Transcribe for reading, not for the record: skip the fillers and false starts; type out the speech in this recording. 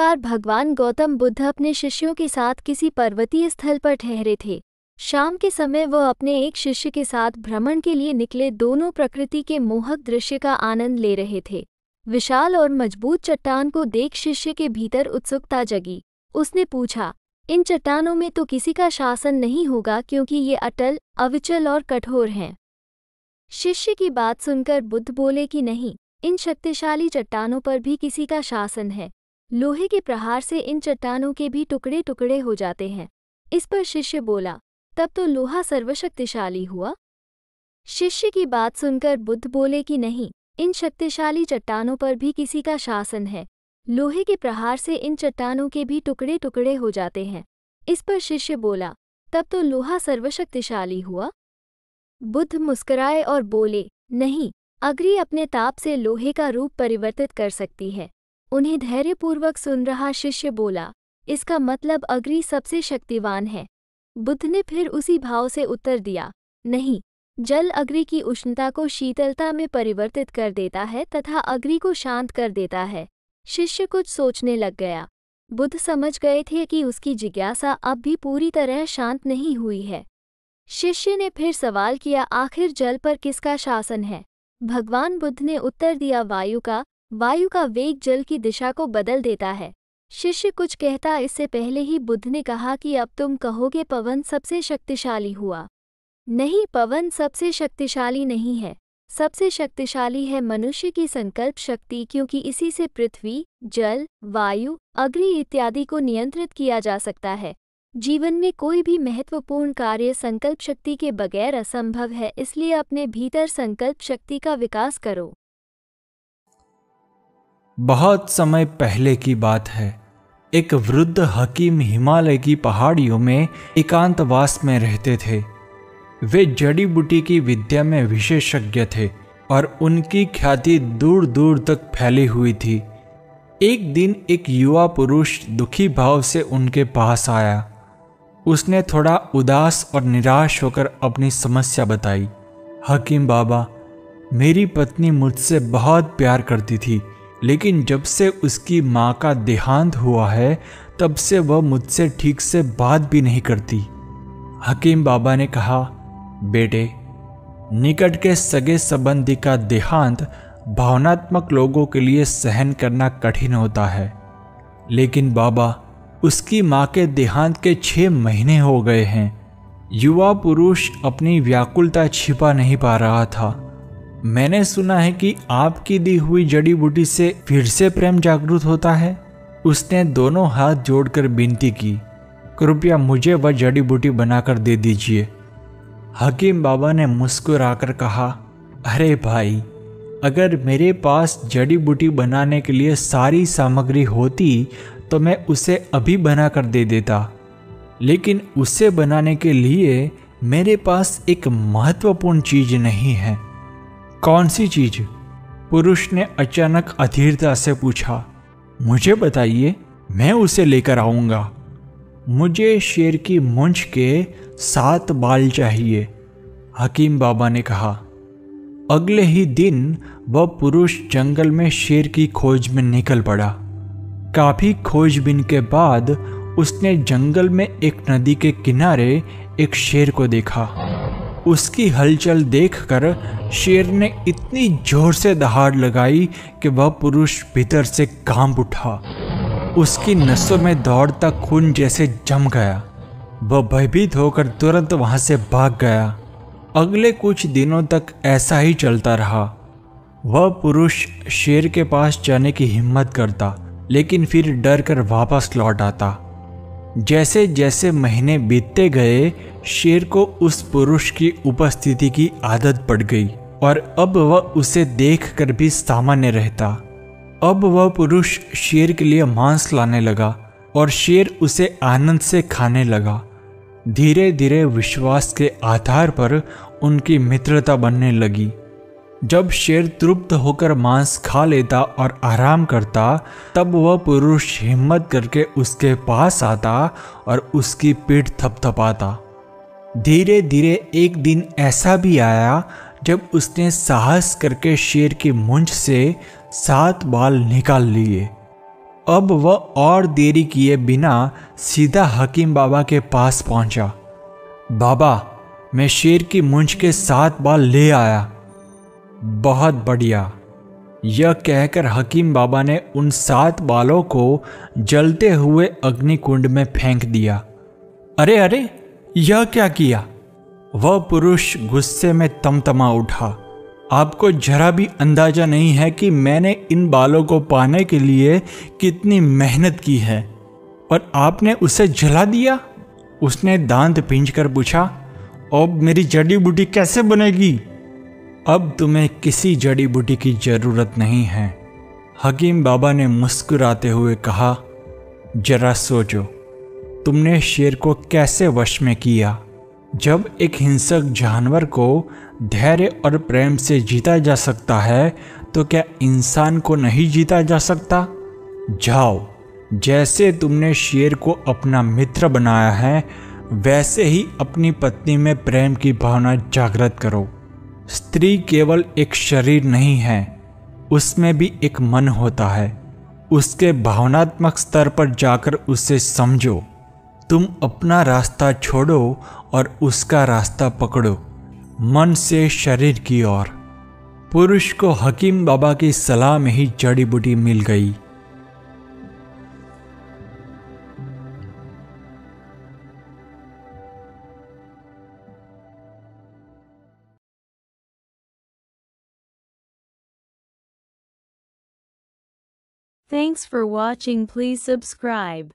बार भगवान गौतम बुद्ध अपने शिष्यों के साथ किसी पर्वतीय स्थल पर ठहरे थे। शाम के समय वह अपने एक शिष्य के साथ भ्रमण के लिए निकले। दोनों प्रकृति के मोहक दृश्य का आनंद ले रहे थे। विशाल और मजबूत चट्टान को देख शिष्य के भीतर उत्सुकता जगी। उसने पूछा, इन चट्टानों में तो किसी का शासन नहीं होगा क्योंकि ये अटल, अविचल और कठोर हैं। शिष्य की बात सुनकर बुद्ध बोले कि नहीं, इन शक्तिशाली चट्टानों पर भी किसी का शासन है। लोहे के प्रहार से इन चट्टानों के भी टुकड़े टुकड़े हो जाते हैं। इस पर शिष्य बोला, तब तो लोहा सर्वशक्तिशाली हुआ। शिष्य की बात सुनकर बुद्ध बोले कि नहीं, इन शक्तिशाली चट्टानों पर भी किसी का शासन है। लोहे के प्रहार से इन चट्टानों के भी टुकड़े टुकड़े हो जाते हैं। इस पर शिष्य बोला, तब तो लोहा सर्वशक्तिशाली हुआ। बुद्ध मुस्कुराए और बोले, नहीं, अग्नि अपने ताप से लोहे का रूप परिवर्तित कर सकती है। उन्हें धैर्यपूर्वक सुन रहा शिष्य बोला, इसका मतलब अग्नि सबसे शक्तिवान है। बुद्ध ने फिर उसी भाव से उत्तर दिया, नहीं, जल अग्नि की उष्णता को शीतलता में परिवर्तित कर देता है तथा अग्नि को शांत कर देता है। शिष्य कुछ सोचने लग गया। बुद्ध समझ गए थे कि उसकी जिज्ञासा अब भी पूरी तरह शांत नहीं हुई है। शिष्य ने फिर सवाल किया, आखिर जल पर किसका शासन है? भगवान बुद्ध ने उत्तर दिया, वायु का। वायु का वेग जल की दिशा को बदल देता है। शिष्य कुछ कहता इससे पहले ही बुद्ध ने कहा कि अब तुम कहोगे पवन सबसे शक्तिशाली हुआ। नहीं, पवन सबसे शक्तिशाली नहीं है। सबसे शक्तिशाली है मनुष्य की संकल्प शक्ति, क्योंकि इसी से पृथ्वी, जल, वायु, अग्नि इत्यादि को नियंत्रित किया जा सकता है। जीवन में कोई भी महत्वपूर्ण कार्य संकल्प शक्ति के बगैर असंभव है, इसलिए अपने भीतर संकल्प शक्ति का विकास करो। बहुत समय पहले की बात है। एक वृद्ध हकीम हिमालय की पहाड़ियों में एकांतवास में रहते थे। वे जड़ी बूटी की विद्या में विशेषज्ञ थे और उनकी ख्याति दूर दूर तक फैली हुई थी। एक दिन एक युवा पुरुष दुखी भाव से उनके पास आया। उसने थोड़ा उदास और निराश होकर अपनी समस्या बताई। हकीम बाबा, मेरी पत्नी मुझसे बहुत प्यार करती थी, लेकिन जब से उसकी माँ का देहांत हुआ है तब से वह मुझसे ठीक से बात भी नहीं करती। हकीम बाबा ने कहा, बेटे, निकट के सगे संबंधी का देहांत भावनात्मक लोगों के लिए सहन करना कठिन होता है, लेकिन बाबा, उसकी माँ के देहांत के 6 महीने हो गए हैं। युवा पुरुष अपनी व्याकुलता छिपा नहीं पा रहा था। मैंने सुना है कि आपकी दी हुई जड़ी बूटी से फिर से प्रेम जागृत होता है। उसने दोनों हाथ जोड़कर विनती की, कृपया मुझे वह जड़ी बूटी बनाकर दे दीजिए। हकीम बाबा ने मुस्कुराकर कहा, अरे भाई, अगर मेरे पास जड़ी बूटी बनाने के लिए सारी सामग्री होती तो मैं उसे अभी बनाकर दे देता, लेकिन उसे बनाने के लिए मेरे पास एक महत्वपूर्ण चीज नहीं है। कौन सी चीज? पुरुष ने अचानक अधीरता से पूछा। मुझे बताइए, मैं उसे लेकर आऊंगा। मुझे शेर की मूंछ के 7 बाल चाहिए, हकीम बाबा ने कहा। अगले ही दिन वह पुरुष जंगल में शेर की खोज में निकल पड़ा। काफी खोजबीन के बाद उसने जंगल में एक नदी के किनारे एक शेर को देखा। उसकी हलचल देखकर शेर ने इतनी जोर से दहाड़ लगाई कि वह पुरुष भीतर से कांप उठा। उसकी नसों में दौड़ता खून जैसे जम गया। वह भयभीत होकर तुरंत वहां से भाग गया। अगले कुछ दिनों तक ऐसा ही चलता रहा। वह पुरुष शेर के पास जाने की हिम्मत करता, लेकिन फिर डर कर वापस लौट आता। जैसे जैसे महीने बीतते गए, शेर को उस पुरुष की उपस्थिति की आदत पड़ गई और अब वह उसे देखकर भी सामान्य रहता। अब वह पुरुष शेर के लिए मांस लाने लगा और शेर उसे आनंद से खाने लगा। धीरे धीरे विश्वास के आधार पर उनकी मित्रता बनने लगी। जब शेर तृप्त होकर मांस खा लेता और आराम करता, तब वह पुरुष हिम्मत करके उसके पास आता और उसकी पीठ थपथपाता। धीरे धीरे एक दिन ऐसा भी आया जब उसने साहस करके शेर की मूंछ से 7 बाल निकाल लिए। अब वह और देरी किए बिना सीधा हकीम बाबा के पास पहुंचा। बाबा, मैं शेर की मूंछ के 7 बाल ले आया। बहुत बढ़िया। यह कहकर हकीम बाबा ने उन 7 बालों को जलते हुए अग्निकुंड में फेंक दिया। अरे अरे, यह क्या किया? वह पुरुष गुस्से में तमतमा उठा। आपको जरा भी अंदाजा नहीं है कि मैंने इन बालों को पाने के लिए कितनी मेहनत की है, और आपने उसे जला दिया। उसने दांत पींचकर पूछा, अब मेरी जड़ी बूटी कैसे बनेगी? अब तुम्हें किसी जड़ी बूटी की जरूरत नहीं है, हकीम बाबा ने मुस्कुराते हुए कहा। जरा सोचो, तुमने शेर को कैसे वश में किया? जब एक हिंसक जानवर को धैर्य और प्रेम से जीता जा सकता है, तो क्या इंसान को नहीं जीता जा सकता? जाओ, जैसे तुमने शेर को अपना मित्र बनाया है, वैसे ही अपनी पत्नी में प्रेम की भावना जागृत करो। स्त्री केवल एक शरीर नहीं है, उसमें भी एक मन होता है। उसके भावनात्मक स्तर पर जाकर उसे समझो। तुम अपना रास्ता छोड़ो और उसका रास्ता पकड़ो, मन से शरीर की ओर। पुरुष को हकीम बाबा की सलाह में ही जड़ी बूटी मिल गई। Thanks for watching. Please subscribe.